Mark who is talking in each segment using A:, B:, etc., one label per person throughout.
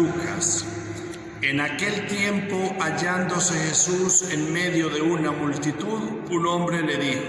A: Lucas. En aquel tiempo, hallándose Jesús en medio de una multitud, un hombre le dijo: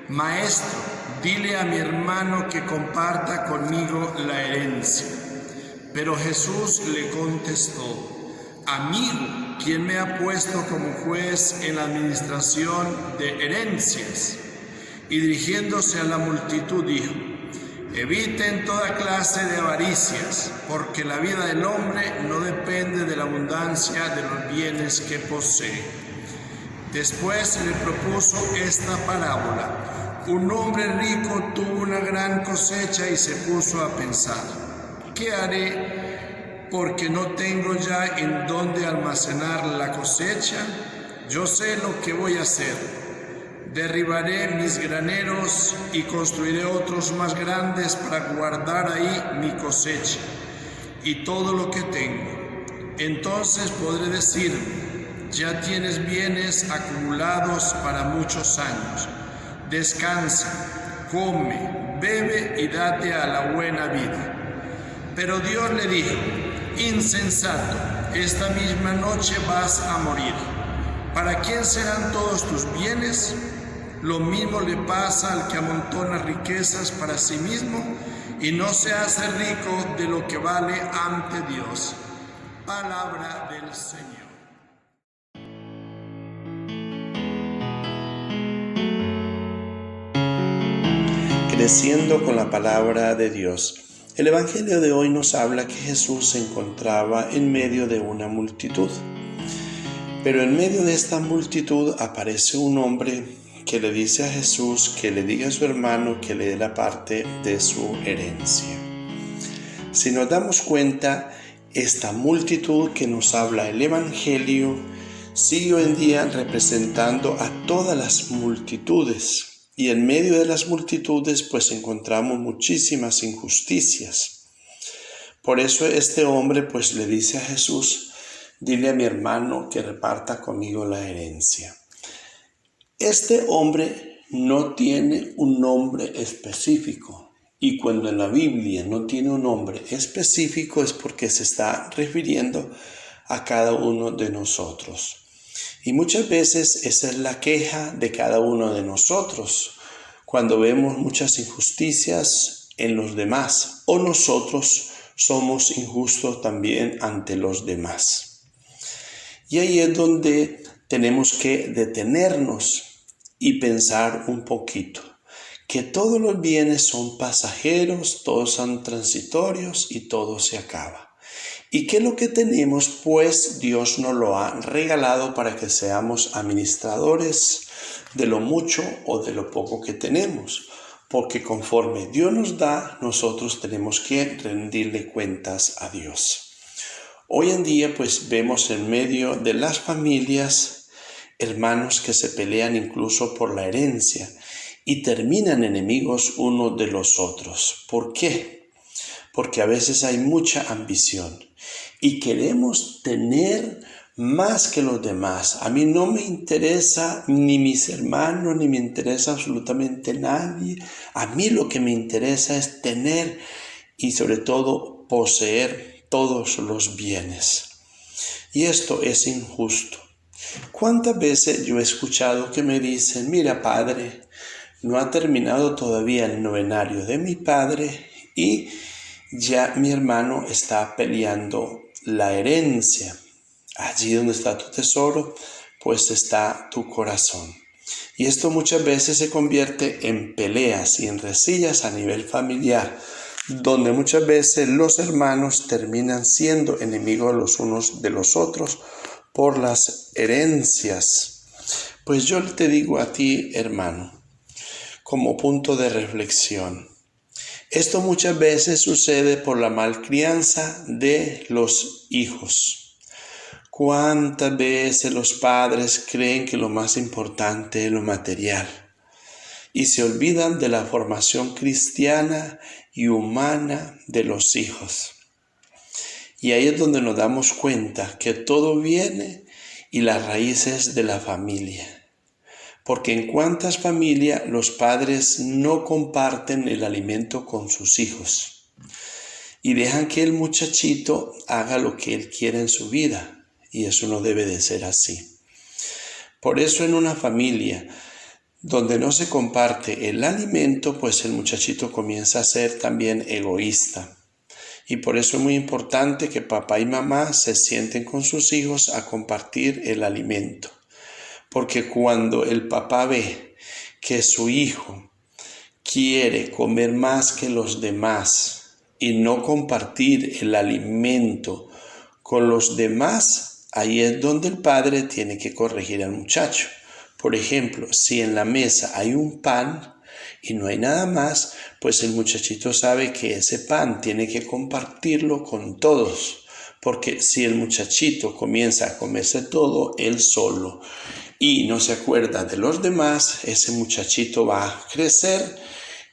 A: Maestro, dile a mi hermano que comparta conmigo la herencia. Pero Jesús le contestó: Amigo, ¿quién me ha puesto como juez en la administración de herencias? Y dirigiéndose a la multitud dijo: Eviten toda clase de avaricias, porque la vida del hombre no depende de la abundancia de los bienes que posee. Después le propuso esta parábola: un hombre rico tuvo una gran cosecha y se puso a pensar: ¿qué haré? Porque no tengo ya en dónde almacenar la cosecha. Yo sé lo que voy a hacer. Derribaré mis graneros y construiré otros más grandes para guardar ahí mi cosecha y todo lo que tengo. Entonces podré decirme: ya tienes bienes acumulados para muchos años. Descansa, come, bebe y date a la buena vida. Pero Dios le dijo: insensato, esta misma noche vas a morir. ¿Para quién serán todos tus bienes? Lo mismo le pasa al que amontona riquezas para sí mismo y no se hace rico de lo que vale ante Dios. Palabra del Señor.
B: Creciendo con la palabra de Dios. El Evangelio de hoy nos habla que Jesús se encontraba en medio de una multitud. Pero en medio de esta multitud aparece un hombre que le dice a Jesús que le diga a su hermano que le dé la parte de su herencia. Si nos damos cuenta, esta multitud que nos habla el Evangelio sigue hoy en día representando a todas las multitudes. Y en medio de las multitudes pues encontramos muchísimas injusticias. Por eso este hombre pues le dice a Jesús: dile a mi hermano que reparta conmigo la herencia. Este hombre no tiene un nombre específico, y cuando en la Biblia no tiene un nombre específico es porque se está refiriendo a cada uno de nosotros. Y muchas veces esa es la queja de cada uno de nosotros, cuando vemos muchas injusticias en los demás, o nosotros somos injustos también ante los demás. Y ahí es donde tenemos que detenernos y pensar un poquito, que todos los bienes son pasajeros, todos son transitorios y todo se acaba. Y que lo que tenemos, pues Dios nos lo ha regalado para que seamos administradores de lo mucho o de lo poco que tenemos. Porque conforme Dios nos da, nosotros tenemos que rendirle cuentas a Dios. Hoy en día pues vemos en medio de las familias hermanos que se pelean incluso por la herencia y terminan enemigos unos de los otros. ¿Por qué? Porque a veces hay mucha ambición y queremos tener más que los demás. A mí no me interesa ni mis hermanos, ni me interesa absolutamente nadie. A mí lo que me interesa es tener y sobre todo poseer todos los bienes. Y esto es injusto. ¿Cuántas veces yo he escuchado que me dicen: mira, padre, no ha terminado todavía el novenario de mi padre y ya mi hermano está peleando la herencia? Allí donde está tu tesoro, pues está tu corazón. Y esto muchas veces se convierte en peleas y en rencillas a nivel familiar, donde muchas veces los hermanos terminan siendo enemigos los unos de los otros por las herencias. Pues yo te digo a ti, hermano, como punto de reflexión, esto muchas veces sucede por la malcrianza de los hijos. ¿Cuántas veces los padres creen que lo más importante es lo material y se olvidan de la formación cristiana y humana de los hijos? Y ahí es donde nos damos cuenta que todo viene y las raíces de la familia. Porque en cuántas familias los padres no comparten el alimento con sus hijos. y dejan que el muchachito haga lo que él quiere en su vida, y eso no debe de ser así. Por eso en una familia donde no se comparte el alimento, pues el muchachito comienza a ser también egoísta. Y por eso es muy importante que papá y mamá se sienten con sus hijos a compartir el alimento. Porque cuando el papá ve que su hijo quiere comer más que los demás y no compartir el alimento con los demás, ahí es donde el padre tiene que corregir al muchacho. Por ejemplo, si en la mesa hay un pan y no hay nada más, pues el muchachito sabe que ese pan tiene que compartirlo con todos. Porque si el muchachito comienza a comerse todo él solo y no se acuerda de los demás, ese muchachito va a crecer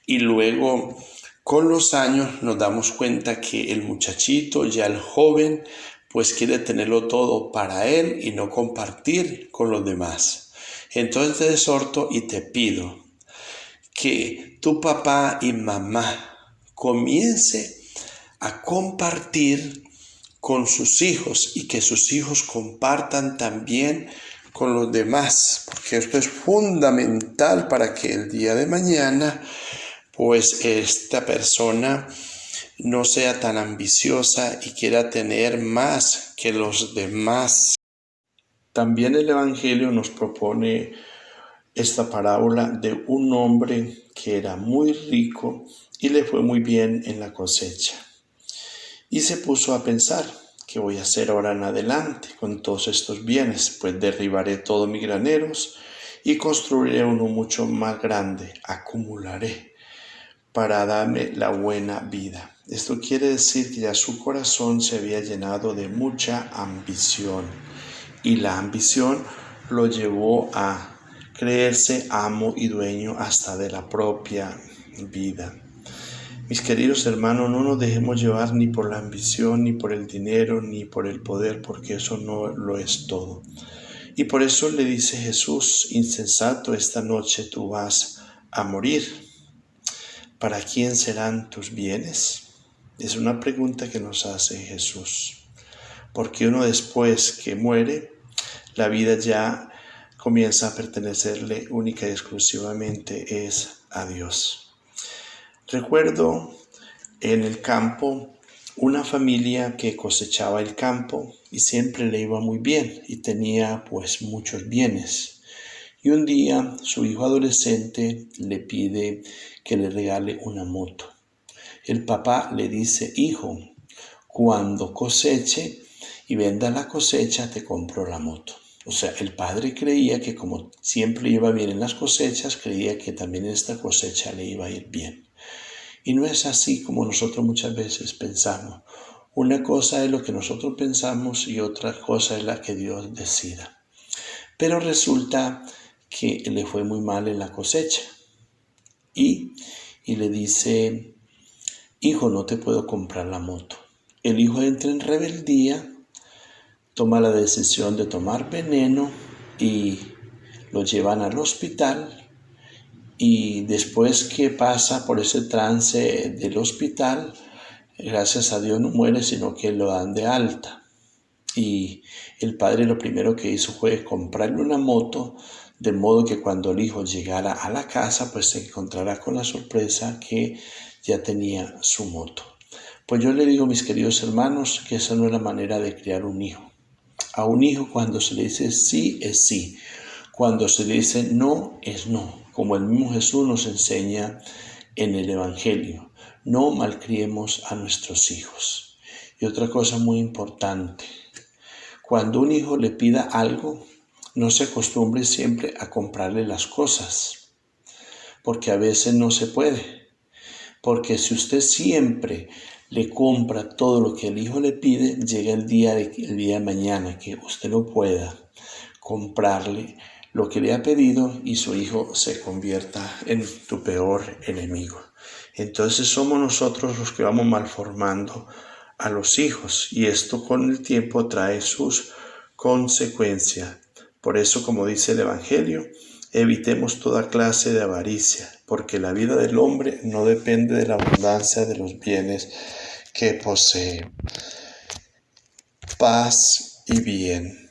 B: y luego con los años nos damos cuenta que el muchachito, ya el joven, pues quiere tenerlo todo para él y no compartir con los demás. Entonces te exhorto y te pido que tu papá y mamá comience a compartir con sus hijos y que sus hijos compartan también con los demás, porque esto es fundamental para que el día de mañana pues esta persona no sea tan ambiciosa y quiera tener más que los demás. También el Evangelio nos propone esta parábola de un hombre que era muy rico y le fue muy bien en la cosecha. Y se puso a pensar, ¿qué voy a hacer ahora en adelante con todos estos bienes? Pues derribaré todos mis graneros y construiré uno mucho más grande, acumularé para darme la buena vida. Esto quiere decir que ya su corazón se había llenado de mucha ambición y la ambición lo llevó a creerse amo y dueño hasta de la propia vida. Mis queridos hermanos, no nos dejemos llevar ni por la ambición, ni por el dinero, ni por el poder, porque eso no lo es todo. Y por eso le dice Jesús, insensato, esta noche tú vas a morir. ¿Para quién serán tus bienes? Es una pregunta que nos hace Jesús. Porque uno después que muere, la vida ya comienza a pertenecerle única y exclusivamente es a Dios. Recuerdo en el campo una familia que cosechaba el campo y siempre le iba muy bien y tenía pues muchos bienes. Y un día su hijo adolescente le pide que le regale una moto. El papá le dice, hijo, cuando coseche y venda la cosecha te compro la moto. O sea, el padre creía que como siempre iba bien en las cosechas, creía que también en esta cosecha le iba a ir bien. Y no es así como nosotros muchas veces pensamos. Una cosa es lo que nosotros pensamos y otra cosa es la que Dios decida. Pero resulta que le fue muy mal en la cosecha. Y le dice, hijo, no te puedo comprar la moto. El hijo entra en rebeldía, toma la decisión de tomar veneno y lo llevan al hospital. Y después que pasa por ese trance del hospital, gracias a Dios no muere, sino que lo dan de alta. Y el padre lo primero que hizo fue comprarle una moto, de modo que cuando el hijo llegara a la casa, pues se encontrará con la sorpresa que ya tenía su moto. Pues yo le digo, mis queridos hermanos, que esa no es la manera de criar un hijo. A un hijo cuando se le dice sí, es sí. Cuando se le dice no, es no. Como el mismo Jesús nos enseña en el Evangelio. No malcriemos a nuestros hijos. Y otra cosa muy importante. Cuando un hijo le pida algo, no se acostumbre siempre a comprarle las cosas. Porque a veces no se puede. Porque si usted siempre le compra todo lo que el hijo le pide, llega el día de mañana que usted no pueda comprarle lo que le ha pedido y su hijo se convierta en tu peor enemigo. Entonces somos nosotros los que vamos malformando a los hijos y esto con el tiempo trae sus consecuencias. Por eso, como dice el Evangelio, evitemos toda clase de avaricia, porque la vida del hombre no depende de la abundancia de los bienes que posee. Paz y bien.